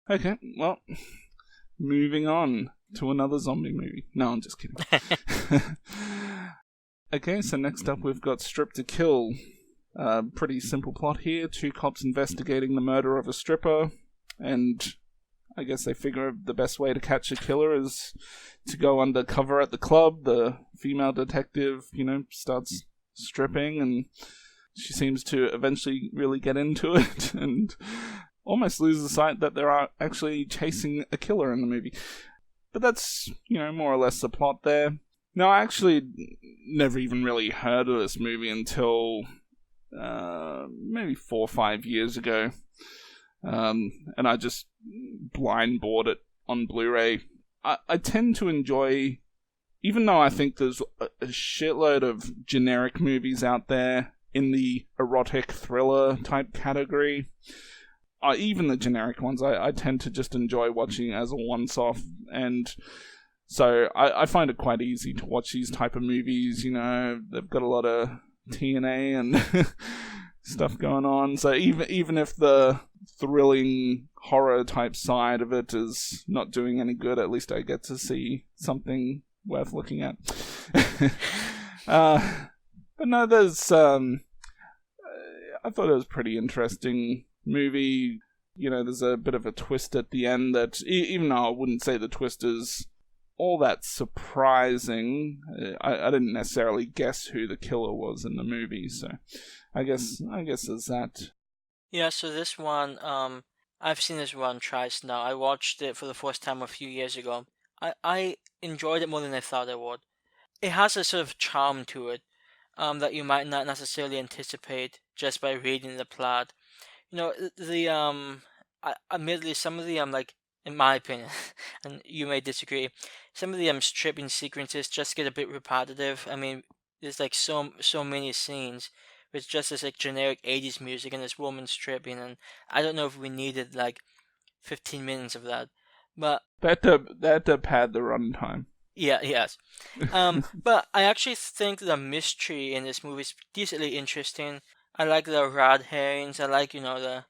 Okay, well, moving on to another zombie movie. No, I'm just kidding. Okay, so next up we've got Strip to Kill. Pretty simple plot here. 2 cops investigating the murder of a stripper, and I guess they figure the best way to catch a killer is to go undercover at the club. The female detective, starts stripping, and she seems to eventually really get into it and almost loses sight that they are actually chasing a killer in the movie. But that's, more or less the plot there. Now, I actually never even really heard of this movie until maybe 4 or 5 years ago. And I just blind bought it on Blu-ray. I tend to enjoy, even though I think there's a shitload of generic movies out there in the erotic thriller type category, even the generic ones, I tend to just enjoy watching as a once-off, and so I find it quite easy to watch these type of movies. They've got a lot of TNA and stuff going on, so even if the thrilling horror type side of it is not doing any good, at least I get to see something worth looking at. But no, there's I thought it was a pretty interesting movie. There's a bit of a twist at the end that, even though I wouldn't say the twist is all that surprising, I didn't necessarily guess who the killer was in the movie, so I guess there's that. Yeah, so this one, I've seen this one twice now. I watched it for the first time a few years ago. I enjoyed it more than I thought I would. It has a sort of charm to it, that you might not necessarily anticipate just by reading the plot. Admittedly, some of the like, in my opinion, and you may disagree, some of the stripping sequences just get a bit repetitive. I mean, there's like so many scenes with just this like generic 80s music and this woman stripping, and I don't know if we needed like 15 minutes of that. But they had to pad the runtime. Yeah, yes. But I actually think the mystery in this movie is decently interesting. I like the red herrings. I like, the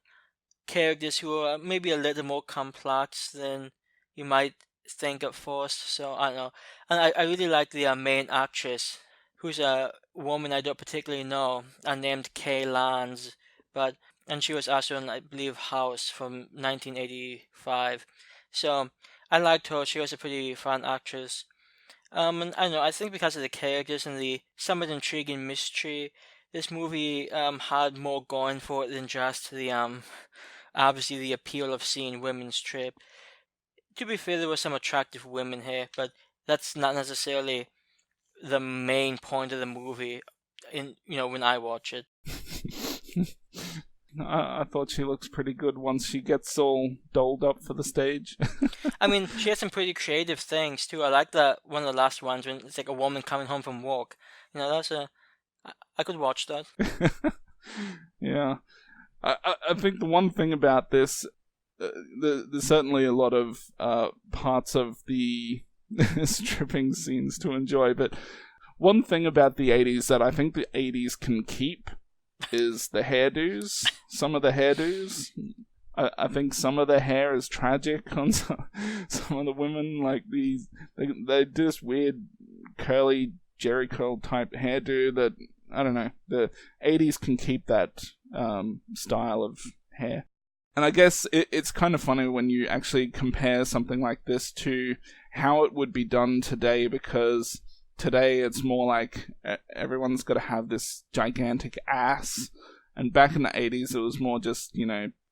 characters who are maybe a little more complex than you might think at first. So, I don't know. And I really like the main actress, who's a woman I don't particularly know, named Kay Lands. And she was also in, I believe, House from 1985. So, I liked her. She was a pretty fun actress. And I don't know, I think because of the characters and the somewhat intriguing mystery, this movie had more going for it than just the obviously the appeal of seeing women strip. To be fair, there were some attractive women here, but that's not necessarily the main point of the movie when I watch it. I thought she looks pretty good once she gets all dolled up for the stage. I mean, she has some pretty creative things too. I like that one of the last ones when it's like a woman coming home from work. I could watch that. Yeah. I think the one thing about this, there's certainly a lot of parts of the stripping scenes to enjoy, but one thing about the 80s that I think the 80s can keep is the hairdos. Some of the hairdos. I think some of the hair is tragic on some of the women. Like they do this weird curly Jerry curl type hairdo that, I don't know, the 80s can keep that style of hair. And I guess it's kind of funny when you actually compare something like this to how it would be done today, because today it's more like everyone's got to have this gigantic ass, and back in the 80s it was more just,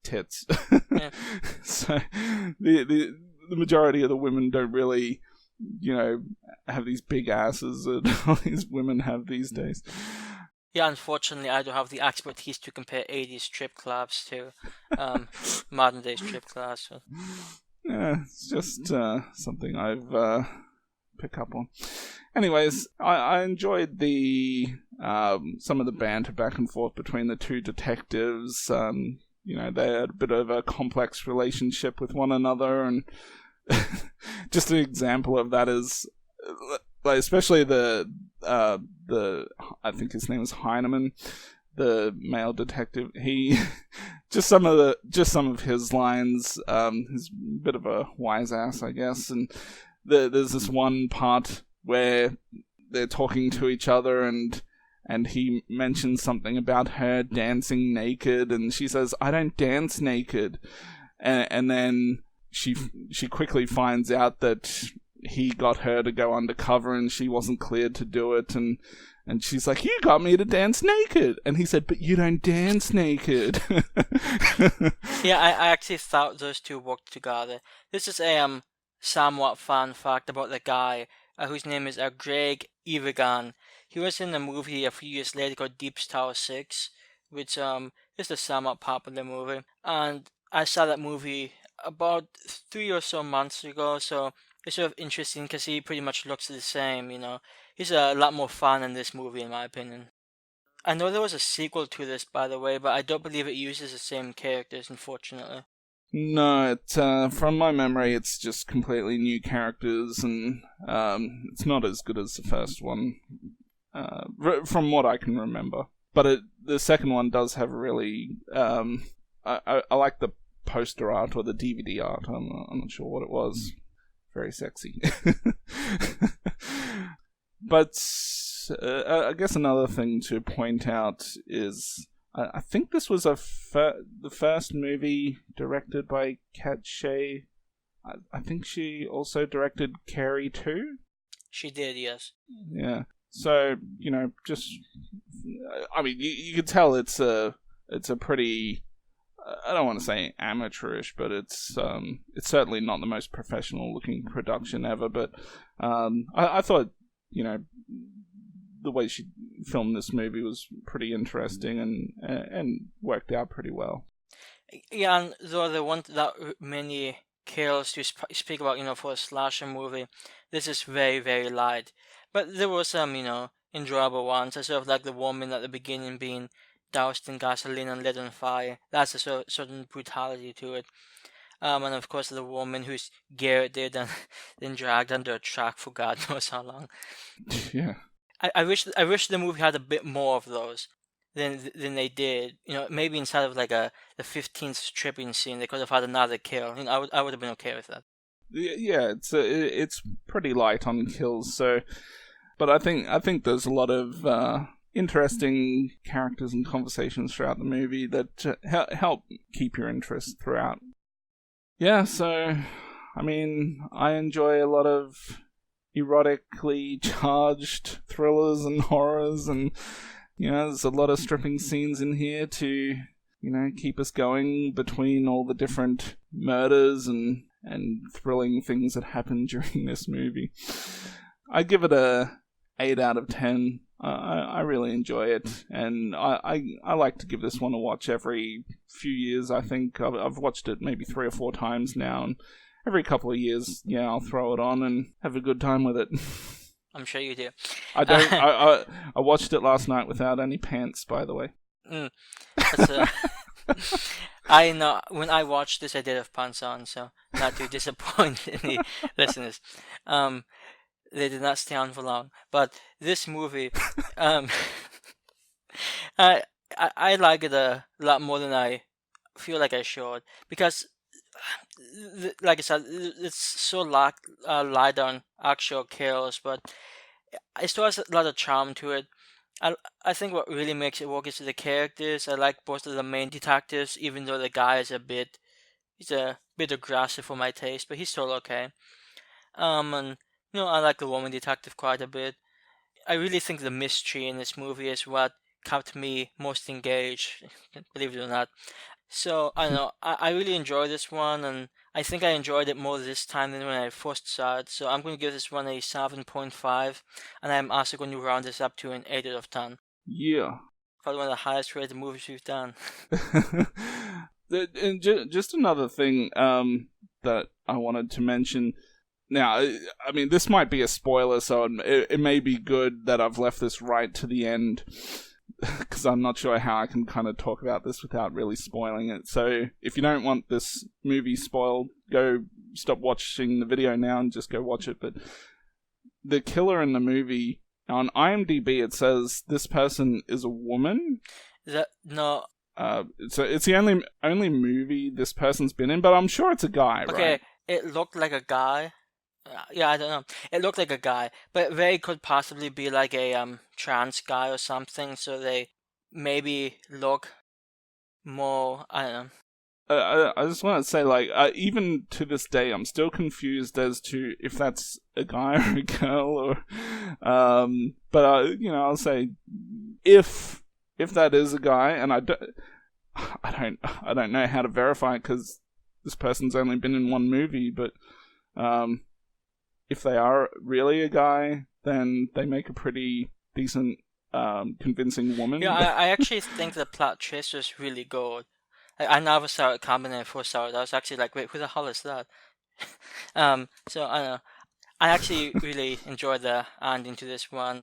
tits. Yeah. So the majority of the women don't really, have these big asses that all these women have these days. Yeah, unfortunately, I don't have the expertise to compare 80s strip clubs to modern day strip clubs. So. Yeah, it's just something I've picked up on. Anyways, I enjoyed the some of the banter back and forth between the two detectives. They had a bit of a complex relationship with one another, and just an example of that is, especially the I think his name is Heineman, the male detective, he just some of his lines. He's a bit of a wise ass, I guess. And there's this one part where they're talking to each other, and he mentions something about her dancing naked, and she says, "I don't dance naked," and then she quickly finds out that he got her to go undercover, and she wasn't cleared to do it, and she's like, "You got me to dance naked," and he said, "But you don't dance naked." Yeah, I actually thought those two worked together. This is a somewhat fun fact about the guy whose name is Greg Evigan. He was in a movie a few years later called Deep Tower 6, which is a somewhat popular movie. And I saw that movie about 3 or so months ago, so it's sort of interesting because he pretty much looks the same, you know. He's a lot more fun in this movie, in my opinion. I know there was a sequel to this, by the way, but I don't believe it uses the same characters, unfortunately. No, from my memory, it's just completely new characters, and it's not as good as the first one, from what I can remember. But the second one does have a really... I like the poster art, or the DVD art. I'm not sure what it was. Very sexy. But I guess another thing to point out is I think this was the first movie directed by Kat Shea. I think she also directed Carrie too. She did, yes. Yeah. So, you know, just... I mean, you could tell it's a pretty... I don't want to say amateurish, but it's certainly not the most professional looking production ever. But I thought, you know, the way she filmed this movie was pretty interesting and worked out pretty well. Yeah, and though there weren't that many kills to speak about, you know, for a slasher movie, this is very, very light. But there were some, you know, enjoyable ones. I sort of like the woman at the beginning being doused in gasoline and lit on fire. That's a certain brutality to it. And of course the woman who's garroted and then dragged under a truck for God knows how long. Yeah. I wish the movie had a bit more of those than they did. You know, maybe instead of like the 15th stripping scene, they could have had another kill. You know, I would have been okay with that. Yeah, it's pretty light on kills. So, but I think there's a lot of interesting characters and conversations throughout the movie that help keep your interest throughout. Yeah, so, I mean, I enjoy a lot of erotically charged thrillers and horrors, and, you know, there's a lot of stripping scenes in here to, you know, keep us going between all the different murders and thrilling things that happen during this movie. I give it a 8 out of 10. I really enjoy it, and I like to give this one a watch every few years. I think I've watched it maybe 3 or 4 times now, and every couple of years, yeah, I'll throw it on and have a good time with it. I'm sure you do. I don't. I watched it last night without any pants, by the way. I know when I watched this, I did have pants on, so not to disappoint any listeners. They did not stay on for long, but this movie, I like it a lot more than I feel like I should, because, like I said, it's so light on actual kills, but it still has a lot of charm to it. I think what really makes it work is the characters. I like both of the main detectives, even though the guy is a bit aggressive for my taste, but he's still okay. And you know, I like the woman detective quite a bit. I really think the mystery in this movie is what kept me most engaged, believe it or not. So, I don't know, I really enjoyed this one, and I think I enjoyed it more this time than when I first saw it. So I'm going to give this one a 7.5, and I'm also going to round this up to an 8 out of 10. Yeah. Probably one of the highest rated movies we've done. And just another thing that I wanted to mention. Now, I mean, this might be a spoiler, so it may be good that I've left this right to the end, because I'm not sure how I can kind of talk about this without really spoiling it. So if you don't want this movie spoiled, go stop watching the video now and just go watch it. But the killer in the movie, on IMDb, it says this person is a woman. No. So it's the only movie this person's been in, but I'm sure it's a guy, Okay, right? it looked like a guy. Yeah, I don't know. It looked like a guy, but it very could possibly be like a trans guy or something. So they maybe look more. I don't know. I just want to say, like, even to this day, I'm still confused as to if that's a guy or a girl, or, but I'll say if that is a guy, and I don't know how to verify it because this person's only been in one movie, but if they are really a guy, then they make a pretty decent, convincing woman. Yeah, I actually think the plot twist was really good. I never saw it coming when I first saw it. I was actually like, wait, who the hell is that? So I don't know. I actually really enjoyed the ending to this one.